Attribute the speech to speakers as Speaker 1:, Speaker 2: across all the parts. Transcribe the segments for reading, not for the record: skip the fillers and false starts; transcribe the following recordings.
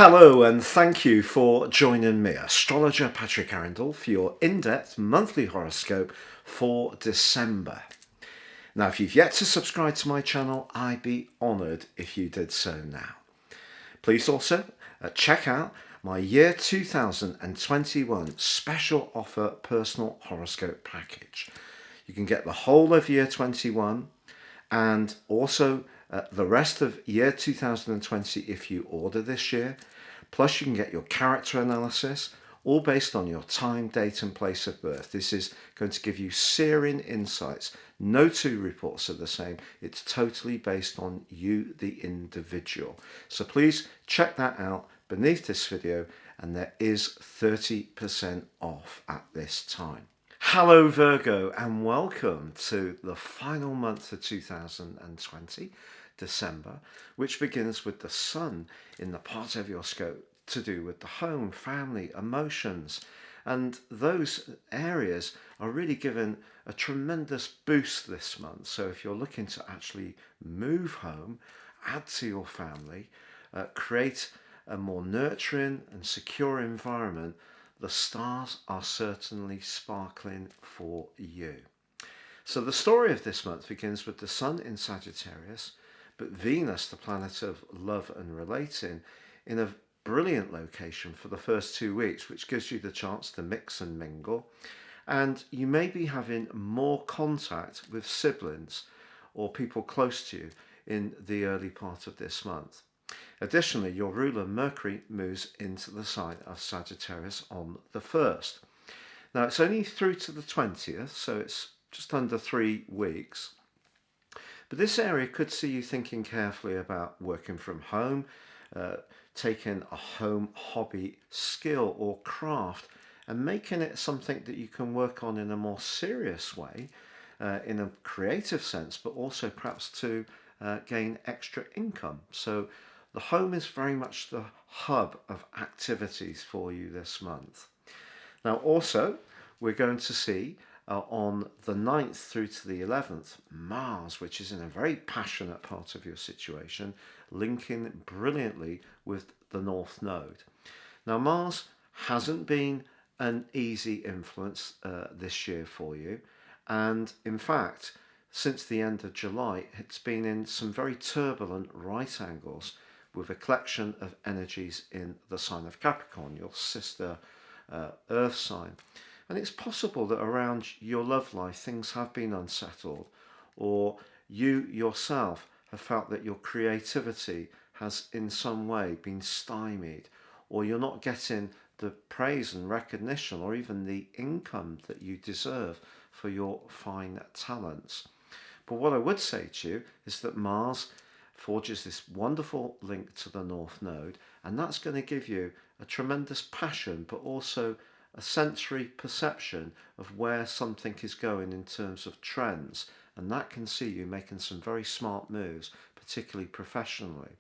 Speaker 1: Hello and thank you for joining me, astrologer Patrick Arundell, for your in-depth monthly horoscope for December. Now, if you've yet to subscribe to my channel, I'd be honoured if you did so now. Please also check out my year 2021 special offer personal horoscope package. You can get the whole of year 21 and also the rest of year 2020 if you order this year. Plus you can get your character analysis, all based on your time, date and place of birth. This is going to give you searing insights. No two reports are the same. It's totally based on you, the individual. So please check that out beneath this video, and there is 30% off at this time. Hello Virgo, and welcome to the final month of 2020, December, which begins with the sun in the part of your scope to do with the home, family, emotions, and those areas are really given a tremendous boost this month. So if you're looking to actually move home, add to your family, create a more nurturing and secure environment, the stars are certainly sparkling for you. So the story of this month begins with the sun in Sagittarius, but Venus, the planet of love and relating, in a brilliant location for the first 2 weeks, which gives you the chance to mix and mingle. And you may be having more contact with siblings or people close to you in the early part of this month. Additionally, your ruler Mercury moves into the sign of Sagittarius on the 1st. Now it's only through to the 20th, so it's just under 3 weeks. But this area could see you thinking carefully about working from home, taking a home hobby, skill or craft and making it something that you can work on in a more serious way, in a creative sense, but also perhaps to gain extra income. So the home is very much the hub of activities for you this month. Now also, we're going to see on the 9th through to the 11th, Mars, which is in a very passionate part of your situation, linking brilliantly with the North Node. Now Mars hasn't been an easy influence this year for you, and in fact, since the end of July, it's been in some very turbulent right angles with a collection of energies in the sign of Capricorn, your sister earth sign. And it's possible that around your love life things have been unsettled, or you yourself have felt that your creativity has in some way been stymied, or you're not getting the praise and recognition or even the income that you deserve for your fine talents. But what I would say to you is that Mars forges this wonderful link to the North Node, and that's going to give you a tremendous passion, but also a sensory perception of where something is going in terms of trends, and that can see you making some very smart moves, particularly professionally.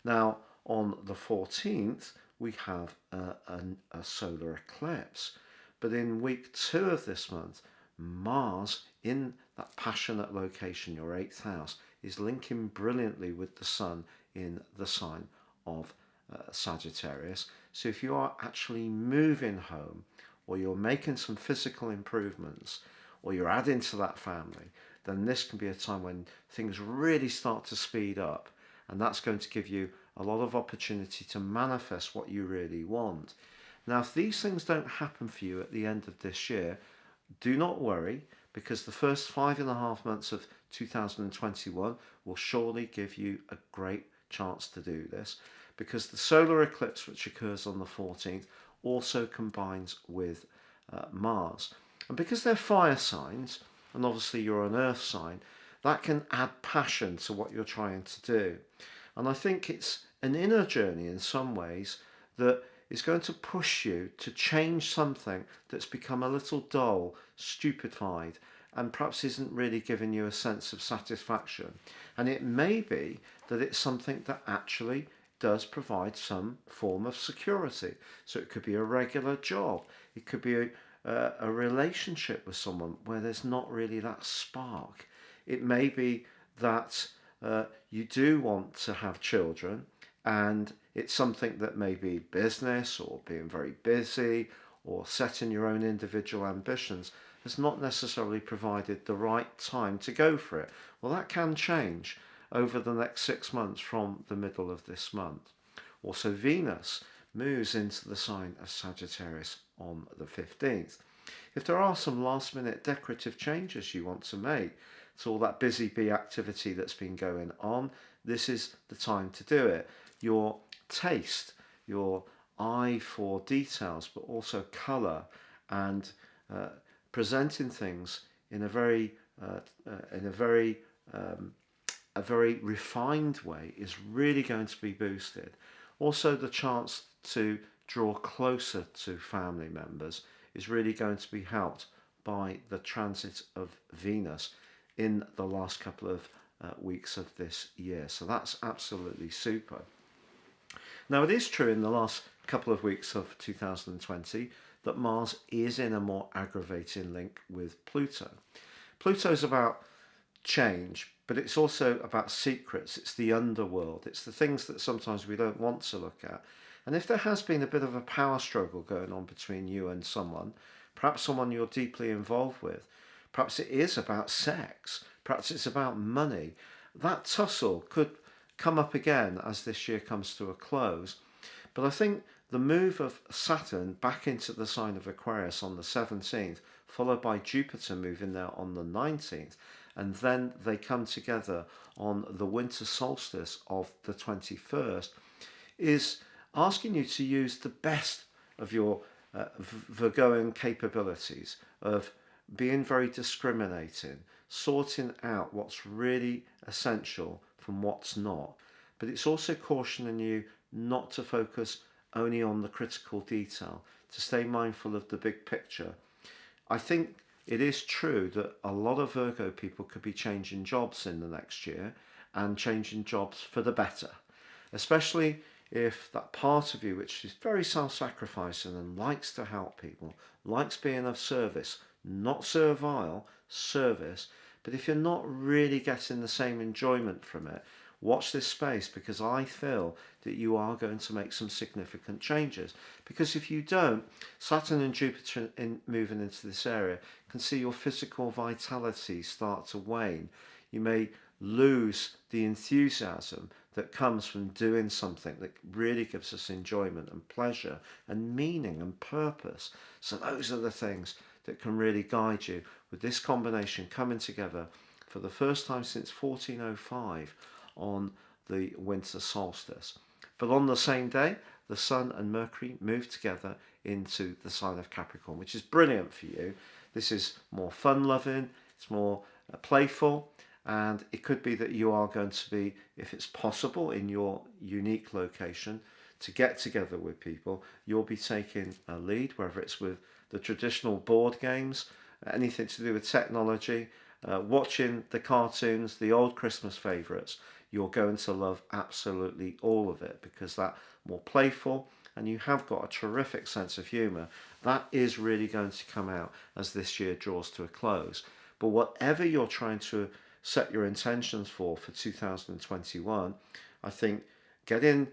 Speaker 1: Now, on the 14th, we have a solar eclipse, but in week 2 of this month, Mars in that passionate location, your 8th house, is linking brilliantly with the sun in the sign of Sagittarius. So if you are actually moving home, or you're making some physical improvements, or you're adding to that family, then this can be a time when things really start to speed up, and that's going to give you a lot of opportunity to manifest what you really want. Now, if these things don't happen for you at the end of this year, do not worry, because the first 5.5 months of 2021 will surely give you a great chance to do this, because the solar eclipse, which occurs on the 14th, also combines with Mars. And because they're fire signs, and obviously you're an earth sign, that can add passion to what you're trying to do. And I think it's an inner journey in some ways that is going to push you to change something that's become a little dull, stupefied, and perhaps isn't really giving you a sense of satisfaction. And it may be that it's something that actually does provide some form of security. So it could be a regular job, it could be a relationship with someone where there's not really that spark. It may be that you do want to have children, and it's something that may be business or being very busy or setting your own individual ambitions has not necessarily provided the right time to go for it. Well, that can change over the next 6 months from the middle of this month. Also, Venus moves into the sign of Sagittarius on the 15th. If there are some last minute decorative changes you want to make to all that busy bee activity that's been going on, this is the time to do it. Your taste, your eye for details, but also colour and presenting things in a very refined way is really going to be boosted. Also, the chance to draw closer to family members is really going to be helped by the transit of Venus in the last couple of weeks of this year. So that's absolutely super. Now, it is true in the last couple of weeks of 2020 that Mars is in a more aggravating link with Pluto. Pluto is about change, but it's also about secrets. It's the underworld. It's the things that sometimes we don't want to look at. And if there has been a bit of a power struggle going on between you and someone, perhaps someone you're deeply involved with, perhaps it is about sex, perhaps it's about money, that tussle could come up again as this year comes to a close. But I think the move of Saturn back into the sign of Aquarius on the 17th, followed by Jupiter moving there on the 19th, and then they come together on the winter solstice of the 21st, is asking you to use the best of your Virgoan capabilities of being very discriminating, sorting out what's really essential from what's not. But it's also cautioning you not to focus only on the critical detail, to stay mindful of the big picture. I think it is true that a lot of Virgo people could be changing jobs in the next year and changing jobs for the better, especially if that part of you which is very self-sacrificing and likes to help people, likes being of service, not servile, service, but if you're not really getting the same enjoyment from it, watch this space, because I feel that you are going to make some significant changes. Because if you don't, Saturn and Jupiter moving into this area can see your physical vitality start to wane. You may lose the enthusiasm that comes from doing something that really gives us enjoyment and pleasure and meaning and purpose. So those are the things that can really guide you with this combination coming together for the first time since 1405 on the winter solstice. But on the same day, the Sun and Mercury move together into the sign of Capricorn, which is brilliant for you. This is more fun-loving, it's more playful, and it could be that you are going to be, if it's possible in your unique location, to get together with people. You'll be taking a lead, whether it's with the traditional board games, anything to do with technology, watching the cartoons, the old Christmas favourites. You're going to love absolutely all of it, because that more playful, and you have got a terrific sense of humour, that is really going to come out as this year draws to a close. But whatever you're trying to set your intentions for 2021, I think getting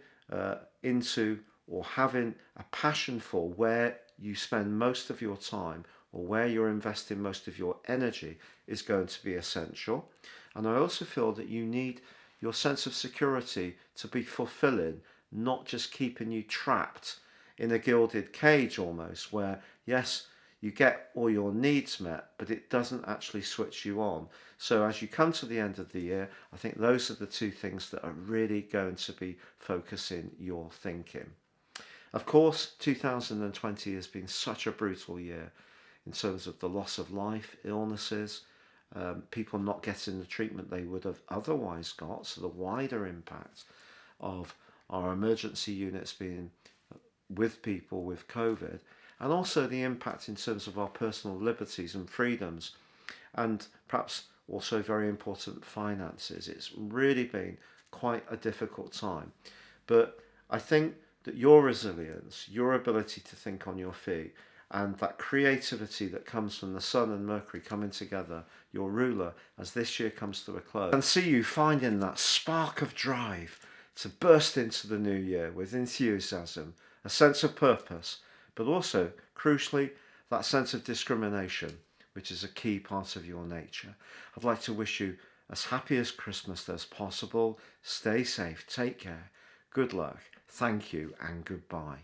Speaker 1: into or having a passion for where you spend most of your time or where you're investing most of your energy is going to be essential. And I also feel that you need your sense of security to be fulfilling, not just keeping you trapped in a gilded cage almost, where yes, you get all your needs met, but it doesn't actually switch you on. So as you come to the end of the year, I think those are the two things that are really going to be focusing your thinking. Of course, 2020 has been such a brutal year in terms of the loss of life, illnesses, people not getting the treatment they would have otherwise got, so the wider impact of our emergency units being with people with COVID, and also the impact in terms of our personal liberties and freedoms, and perhaps also very important finances. It's really been quite a difficult time. But I think that your resilience, your ability to think on your feet, and that creativity that comes from the Sun and Mercury coming together, your ruler, as this year comes to a close, and see you finding that spark of drive to burst into the new year with enthusiasm, a sense of purpose, but also, crucially, that sense of discrimination, which is a key part of your nature. I'd like to wish you as happy as Christmas as possible. Stay safe, take care, good luck, thank you, and goodbye.